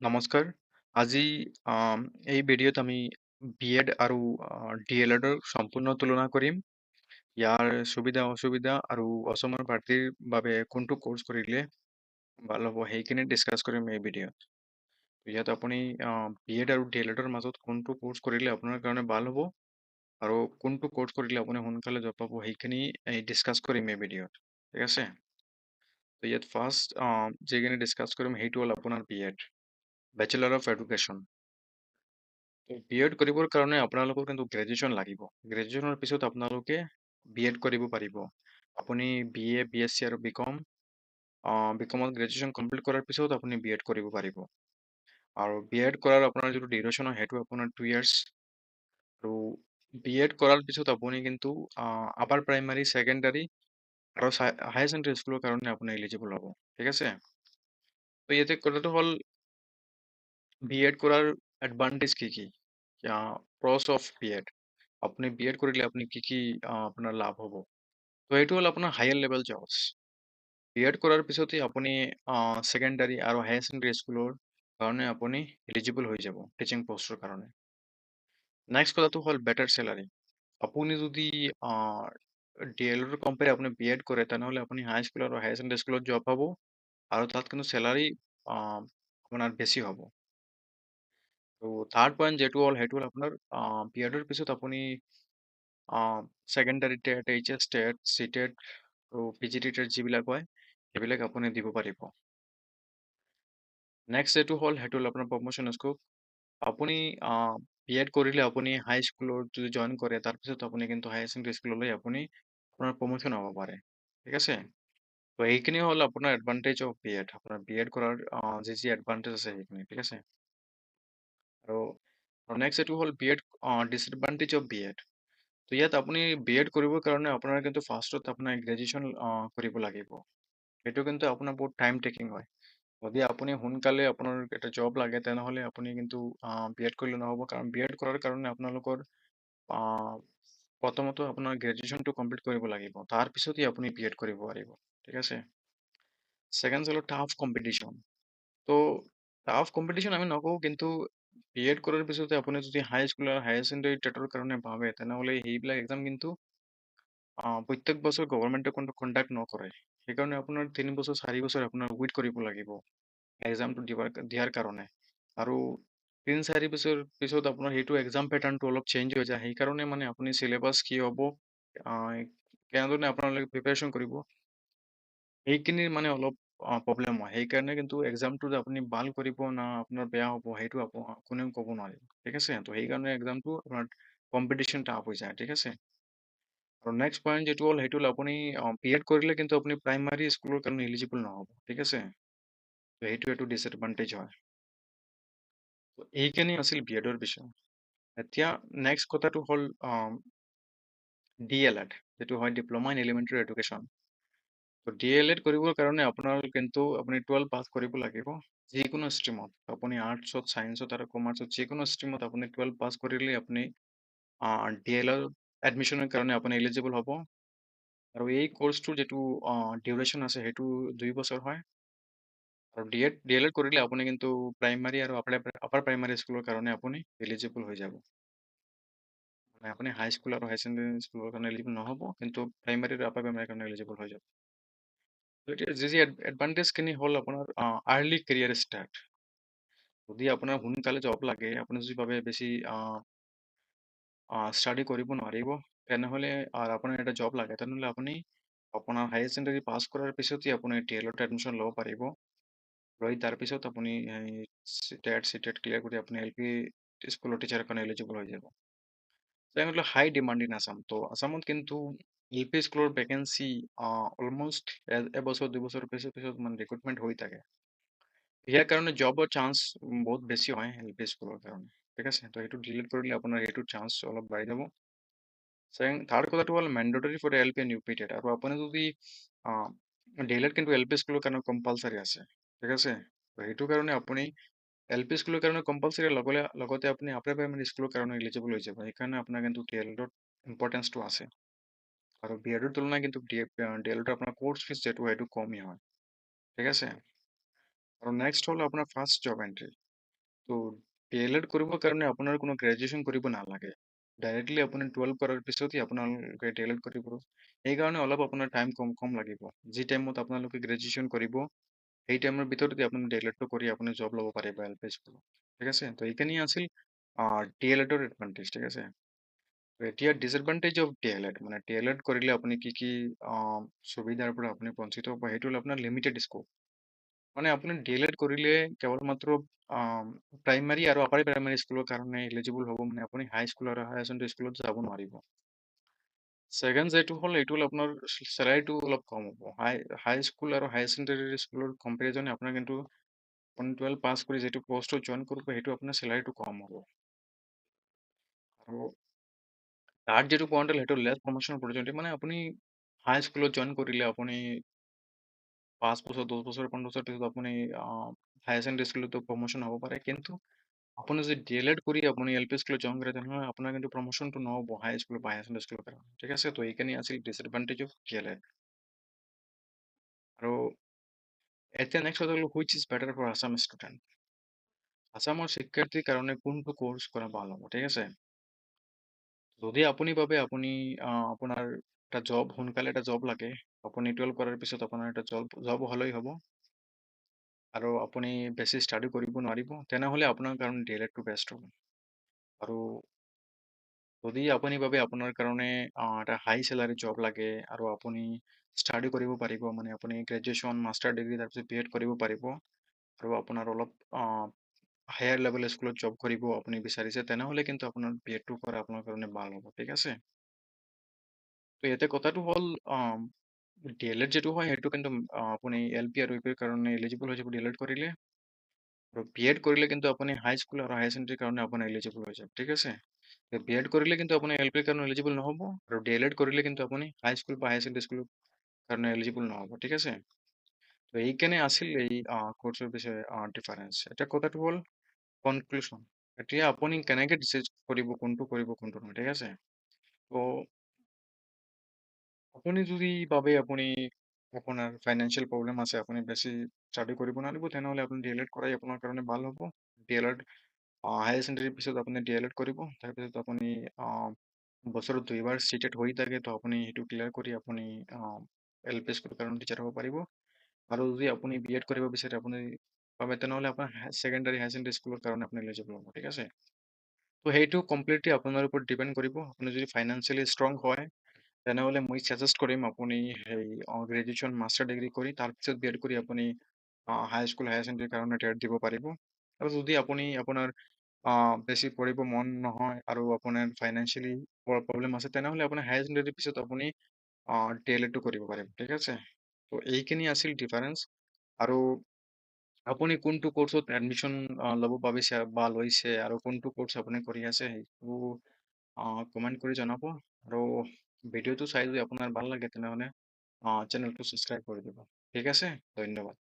নমস্কাৰ। আজি আম, এই ভিডিঅ'ত আমি বিএড আৰু ডিএলএডৰ সম্পূৰ্ণ তুলনা কৰিম। ইয়াৰ সুবিধা অসুবিধা আৰু অসমৰ প্ৰাৰ্থীৰ বাবে কোনটো কোৰ্চ কৰিলে ভাল হ'ব সেইখিনি ডিছকাছ কৰিম এই ভিডিঅ'ত। ইয়াত আপুনি বিএড আৰু ডিএলএডৰ মাজত কোনটো কোৰ্চ কৰিলে আপোনাৰ কাৰণে ভাল হ'ব আৰু কোনটো কোৰ্চ কৰিলে আপুনি সোনকালে জব পাব সেইখিনি ডিছকাছ কৰিম এই ভিডিঅ'ত। ঠিক আছে? তো ইয়াত ফাৰ্ষ্ট যিখিনি ডিছকাছ কৰিম সেইটো হ'ল আপোনাৰ BEd, bachelor of education. BEd কৰিবৰ কাৰণে আপোনালোকৰ কিন্তু গ্ৰেজুৱেশ্যন লাগিব। গ্ৰেজুৱেশ্যনৰ পিছত আপোনালোকে বিএড কৰিব পাৰিব। আপুনি বিএ, বিএছচি আৰু বিকম, বিকমত গ্ৰেজুৱেশ্যন কমপ্লিট কৰাৰ পিছত আপুনি বিএড কৰিব পাৰিব। আৰু বিএড কৰাৰ আপোনাৰ যিটো ডিউৰেশ্যন হয় সেইটো আপোনাৰ 2 ইয়াৰ্ছ। আৰু বিএড কৰাৰ পিছত আপুনি কিন্তু আপাৰ প্ৰাইমাৰী, ছেকেণ্ডাৰী আৰু হায়াৰ ছেকেণ্ডাৰী স্কুলৰ কাৰণে আপুনি এলিজিবল হ'ব। ঠিক আছে? তো ইয়াতে কথাটো হ'ল বিএড কৰাৰ এডভান্টেজ কি কি? প্ৰছ অফ বিএড। আপুনি বিএড কৰিলে আপুনি কি কি আপোনাৰ লাভ হ'ব? তো এইটো হ'ল আপোনাৰ হায়াৰ লেভেল জবছ। বিএড কৰাৰ পিছতে আপুনি ছেকেণ্ডাৰী আৰু হায়াৰ ছেকেণ্ডাৰী স্কুলৰ কাৰণে আপুনি এলিজিবল হৈ যাব টিচিং পষ্টৰ কাৰণে। নেক্সট কথাটো হ'ল বেটাৰ চেলাৰী। আপুনি যদি ডিএলএডৰ কম্পেয়াৰ আপুনি বিএড কৰে তেনেহ'লে আপুনি হাই স্কুল আৰু হায়াৰ ছেকেণ্ডাৰী স্কুলত জব পাব আৰু তাত কিন্তু চেলাৰী আপোনাৰ বেছি হ'ব। তো থাৰ্ড পইণ্ট যিটো হ'ল সেইটো হ'ল আপোনাৰ বিএডৰ পিছত আপুনি secondary TET, HS TET, C TET আৰু পিজিটি টেট যিবিলাক হয় সেইবিলাক আপুনি দিব পাৰিব। নেক্সট যিটো হ'ল সেইটো হ'ল আপোনাৰ প্ৰমোশ্যন স্কোপ। আপুনি বিএড কৰিলে আপুনি হাই স্কুলত যদি জইন কৰে তাৰপিছত আপুনি কিন্তু হায়াৰ ছেকেণ্ডাৰী স্কুললৈ আপুনি আপোনাৰ প্ৰমোশ্যন হ'ব পাৰে। ঠিক আছে? তো এইখিনি হ'ল আপোনাৰ এডভান্টেজ অফ বিএড। আপোনাৰ বিএড কৰাৰ যি এডভান্টেজ আছে সেইখিনি। ঠিক আছে? আৰু নেক্সট এইটো হ'ল বিএড ডিছএডভান্টেজ অফ বিএড। তো ইয়াত আপুনি বিএড কৰিবৰ কাৰণে আপোনাৰ কিন্তু ফাৰ্ষ্টত আপোনাৰ গ্ৰেজুৱেশ্যন কৰিব লাগিব। সেইটো কিন্তু আপোনাৰ বহুত টাইম টেকিং হয়। যদি আপুনি সোনকালে আপোনাৰ এটা জব লাগে তেনেহ'লে আপুনি কিন্তু বিএড কৰিলে নহ'ব, কাৰণ বিএড কৰাৰ কাৰণে আপোনালোকৰ আহ, প্ৰথমতে আপোনাৰ গ্ৰেজুৱেশ্যনটো কমপ্লিট কৰিব লাগিব। তাৰপিছতহে আপুনি বিএড কৰিব পাৰিব। ঠিক আছে? ছেকেণ্ড হ'ল টাফ কম্পিটিশ্যন। তো টাফ কম্পিটিশ্যন আমি নকওঁ, কিন্তু বিএড কৰাৰ পিছতে আপুনি যদি হাই স্কুল আৰু হায়াৰ ছেকেণ্ডাৰী টেটৰ কাৰণে ভাবে তেনেহ'লে সেইবিলাক এক্সাম কিন্তু প্ৰত্যেক বছৰ গভৰ্ণমেণ্টে কণ্ডাক্ট নকৰে। সেইকাৰণে আপোনাৰ 3 বছৰ 4 বছৰ আপোনাৰ ৱেইট কৰিব লাগিব এক্সামটো দিয়াৰ কাৰণে। আৰু 3-4 বছৰ পিছত আপোনাৰ সেইটো এক্সাম পেটাৰ্ণটো অলপ চেঞ্জ হৈ যায়। সেইকাৰণে মানে আপুনি চিলেবাছ কি হ'ব, কেনেধৰণে আপোনালোকে প্ৰিপেৰেশ্যন কৰিব, সেইখিনিৰ মানে অলপ প্ৰব্লেম হয়। সেইকাৰণে কিন্তু এক্সামটো যে আপুনি ভাল কৰিব না আপোনাৰ বেয়া হ'ব সেইটো কোনেও ক'ব নোৱাৰে। ঠিক আছে? তো সেইকাৰণে এক্সামটো আপোনাৰ কম্পিটিশ্যন টাফ হৈ যায়। ঠিক আছে? আৰু নেক্সট পইণ্ট যিটো হ'ল সেইটো হ'ল আপুনি বিএড কৰিলে কিন্তু আপুনি প্ৰাইমাৰী স্কুলৰ কাৰণে এলিজিবল নহ'ব। ঠিক আছে? তো সেইটো এইটো ডিছএডভান্টেজ হয়। তো এইখিনি আছিল বিএডৰ বিষয়। এতিয়া নেক্সট কথাটো হ'ল ডিএলএড, যিটো হয় ডিপ্ল'মা ইন এলিমেণ্টাৰী এডুকেশ্যন। তো ডিএলএড কৰিবৰ কাৰণে আপোনাৰ কিন্তু আপুনি 12 পাছ কৰিব লাগিব যিকোনো ষ্ট্ৰীমত। আপুনি আৰ্টছত, ছায়েন্সত আৰু কমাৰ্চত যিকোনো ষ্ট্ৰীমত আপুনি 12 পাছ কৰিলে আপুনি ডিএলএড এডমিশ্যনৰ কাৰণে আপুনি এলিজিবল হ'ব। আৰু এই কোৰ্চটোৰ যিটো ডিউৰেশ্যন আছে সেইটো 2 বছৰ হয়। আৰু ডিএলএড কৰিলে আপুনি কিন্তু প্ৰাইমাৰী আৰু আপাৰ প্ৰাইমাৰী স্কুলৰ কাৰণে আপুনি এলিজিবল হৈ যাব। মানে আপুনি হাই স্কুল আৰু হাই ছেকেণ্ডাৰী স্কুলৰ কাৰণে এলিজিবল নহ'ব, কিন্তু প্ৰাইমাৰী আৰু আপাৰ প্ৰাইমাৰীৰ কাৰণে এলিজিবল হৈ যাব। তো এতিয়া যি এডভান্টেজখিনি হ'ল আপোনাৰ আৰ্লি কেৰিয়াৰ ষ্টাৰ্ট। যদি আপোনাৰ সোনকালে জব লাগে, আপুনি যদি ভাবে বেছি ষ্টাডি কৰিব নোৱাৰিব, তেনেহ'লে আপোনাৰ এটা জব লাগে, তেনেহ'লে আপুনি আপোনাৰ হায়াৰ ছেকেণ্ডাৰী পাছ কৰাৰ পিছতেই আপুনি ডিএলএডত এডমিশ্যন ল'ব পাৰিব। লৈ তাৰপিছত আপুনি টেট চিটেট ক্লিয়াৰ কৰি আপুনি এলপি স্কুলৰ টিচাৰৰ কাৰণে এলিজিবল হৈ যাব। তেনেহ'লে হাই ডিমাণ্ড ইন আছাম। তো আছামত কিন্তু এলপি স্কুলৰ ভেকেঞ্চি অলমষ্ট এবছৰ 2 বছৰ পিছত মানে ৰিক্ৰুটমেণ্ট হৈ থাকে। ইয়াৰ কাৰণে জবৰ চান্স বহুত বেছি হয় এলপি স্কুলৰ কাৰণে। ঠিক আছে? তো সেইটো ডিলিট কৰিলে আপোনাৰ সেইটো চান্স অলপ বাঢ়ি যাব। থাৰ্ড কথাটো হ'ল mandatory for LP and UP TET. আৰু আপুনি যদি ডিএলএড কিন্তু এলপি স্কুলৰ কাৰণে কম্পালচাৰী আছে। ঠিক আছে? তো সেইটো কাৰণে আপুনি এলপি স্কুলৰ কাৰণে কম্পালচাৰী লগতে আপুনি আপাৰ প্ৰাইমাৰী স্কুলৰ কাৰণে এলিজিবল হৈ যাব। সেইকাৰণে আপোনাৰ কিন্তু ডিএলএডত ইম্পৰ্টেঞ্চটো আছে। আৰু বিএডৰ তুলনাত কিন্তু ডিএলএডৰ আপোনাৰ কোৰ্চ ফিজ যিটো সেইটো কমেই হয়। ঠিক আছে? আৰু নেক্সট হ'ল আপোনাৰ ফাৰ্ষ্ট জব এণ্ট্ৰি। তো DLED কৰিবৰ কাৰণে আপোনাৰ কোনো গ্ৰেজুৱেশ্যন কৰিব নালাগে। ডাইৰেক্টলি আপুনি 12 কৰাৰ পিছতহে আপোনালোকে DLED কৰিব। সেইকাৰণে অলপ আপোনাৰ টাইম কম কম লাগিব। যি টাইমত আপোনালোকে গ্ৰেজুৱেশ্যন কৰিব, সেই টাইমৰ ভিতৰতে আপুনি DLEDটো কৰি আপুনি জব ল'ব পাৰিব LP স্কুলত। ঠিক আছে? তো এইখিনি আছিল DLEDৰ এডভান্টেজ। ঠিক আছে? তো এতিয়া ডিসএডভান্টেজ অফ DLED, মানে DLED কৰিলে আপুনি কি কি সুবিধাৰ পৰা আপুনি বঞ্চিত হ'ব, সেইটো হ'ল আপোনাৰ লিমিটেড স্কোপ। মানে আপুনি DLED কৰিলে কেৱল মাত্ৰ প্ৰাইমাৰী আৰু আপাৰ প্ৰাইমাৰী স্কুলৰ কাৰণে এলিজিবল হ'ব, মানে আপুনি হাই স্কুল আৰু হায়াৰ ছেকেণ্ডাৰী স্কুলত যাব নোৱাৰিব। ছেকেণ্ড যেটো হ'ল এইটো হ'ল আপোনাৰ চেলাৰীটো অলপ কম হ'ব। হাই স্কুল আৰু হায়াৰ ছেকেণ্ডাৰী স্কুলৰ কম্পেৰিজনে আপোনাৰ কিন্তু আপুনি 12 পাছ কৰি যিটো পষ্টত জইন কৰিব, সেইটো আপোনাৰ চেলাৰীটো কম হ'ব। আৰু তাত যিটো পইণ্ট হ'ল সেইটো লেছ প্ৰমোশ্যন অপৰচুনিটি, মানে আপুনি হাই স্কুলত জইন কৰিলে আপুনি 5 বছৰ 10 বছৰ 15 বছৰ পিছত আপুনি হায়াৰ ছেকেণ্ডাৰী স্কুলতো প্ৰমোশ্যন হ'ব পাৰে, কিন্তু আপুনি যদি DLED কৰি আপুনি LP স্কুলত জইন কৰে তেনেহ'লে আপোনাৰ কিন্তু প্ৰমোশ্যনটো নহ'ব হাই স্কুল বা হায়াৰ ছেকেণ্ডাৰী স্কুলৰ কাৰণে। ঠিক আছে? তো এইখিনি আছিল ডিসএডভান্টেজ অফ DLED। আৰু এতিয়া নেক্সট কথা হ'ল which is better for Assam student. আছামৰ শিক্ষাৰ্থীৰ কাৰণে কোনটো কোৰ্চ কৰা ভাল হ'ব? ঠিক আছে? যদি আপুনি ভাবে আপুনি আপোনাৰ এটা জব, সোনকালে এটা জব লাগে, আপুনি 12 কৰাৰ পিছত আপোনাৰ এটা জব হ'লেই হ'ব, আৰু আপুনি বেছি ষ্টাডি কৰিব নোৱাৰিব, তেনেহ'লে আপোনাৰ কাৰণে DLEDটো বেষ্ট হ'ব। আৰু যদি আপুনি ভাবে আপোনাৰ কাৰণে এটা হাই চেলাৰী জব লাগে আৰু আপুনি ষ্টাডি কৰিব পাৰিব, মানে আপুনি গ্ৰেজুৱেশ্যন মাষ্টাৰ ডিগ্ৰী তাৰপিছত BEd কৰিব পাৰিব, আৰু আপোনাৰ অলপ হায়াৰ লেভেল স্কুলত জব কৰিব আপুনি বিচাৰিছে, তেনেহ'লে কিন্তু আপোনাৰ BEdটো কৰা আপোনাৰ কাৰণে ভাল হ'ব। ঠিক আছে? তো ইয়াতে কথাটো হ'ল DLED যিটো হয় সেইটো কিন্তু আপুনি LP আৰু UP ৰ কাৰণে এলিজিবল হৈ যাব DLED কৰিলে, আৰু BEd কৰিলে কিন্তু আপুনি হাই স্কুল আৰু হায়াৰ ছেকেণ্ডাৰীৰ কাৰণে আপুনি এলিজিবল হৈ যাব। ঠিক আছে? BEd কৰিলে কিন্তু আপুনি LP ৰ কাৰণে এলিজিবল নহ'ব, আৰু DLED কৰিলে কিন্তু আপুনি হাই স্কুল বা হায়াৰ ছেকেণ্ডাৰী স্কুলৰ কাৰণে এলিজিবল নহ'ব। ঠিক আছে? তো এইকাৰণে আছিল এই কোৰ্চৰ বিষয়ে ডিফাৰেঞ্চ। এতিয়া কথাটো হ'ল কনক্লুশ্যন। এতিয়া আপুনি কেনেকে ডিচাইড কৰিব কোনটো নহয়। ঠিক আছে? তো আপুনি যদি ভাবে আপুনি আপোনাৰ ফাইনেন্সিয়েল প্ৰব্লেম আছে, আপুনি বেছি ষ্টাডি কৰিব নোৱাৰিব, তেনেহ'লে আপুনি DLED কৰাই আপোনাৰ কাৰণে ভাল হ'ব। DLED হায়াৰ ছেকেণ্ডাৰীৰ পিছত আপুনি DLED কৰিব, তাৰপিছত আপুনি বছৰত 2 বাৰ চিটেট হৈ থাকে, তো আপুনি সেইটো ক্লিয়াৰ কৰি আপুনি LP স্কুলৰ কাৰণে টিচাৰ হ'ব পাৰিব। আৰু যদি আপুনি BEd কৰিব বিচাৰে, আপুনি ভাবে তেনেহ'লে আপোনাৰ ছেকেণ্ডাৰী হায়াৰ ছেকেণ্ডাৰী স্কুলৰ কাৰণে আপুনি এলিজিবল হ'ব। ঠিক আছে? তো সেইটো কমপ্লিটলি আপোনাৰ ওপৰত ডিপেণ্ড কৰিব। আপুনি যদি ফাইনেন্সিয়েলি ষ্ট্ৰং হয়, তেনেহ'লে মই ছাজেষ্ট কৰিম আপুনি সেই গ্ৰেজুৱেশ্যন মাষ্টাৰ ডিগ্ৰী কৰি তাৰপিছত BEd কৰি আপুনি হাই স্কুল হায়াৰ ছেকেণ্ডাৰীৰ কাৰণে টেট দিব পাৰিব। আৰু যদি আপুনি আপোনাৰ বেছি পঢ়িব মন নহয় আৰু আপোনাৰ ফাইনেন্সিয়েলি প্ৰব্লেম আছে, তেনেহ'লে আপুনি হায়াৰ ছেকেণ্ডাৰীৰ পিছত আপুনি DLEDটো কৰিব পাৰিব। ঠিক আছে? তো এইখিনি আছিল ডিফাৰেঞ্চ। আৰু আপুনি কোনটো কোৰ্চত এডমিশ্যন ল'ব ভাবিছে বা লৈছে, আৰু কোনটো কোৰ্চ আপুনি কৰি আছে, সেইটো কমেণ্ট কৰি জনাব। আৰু ভিডিঅ'টো চাই যদি আপোনাৰ ভাল লাগে, তেনেহ'লে চেনেলটো ছাবস্ক্ৰাইব কৰি দিব। ঠিক আছে? ধন্যবাদ।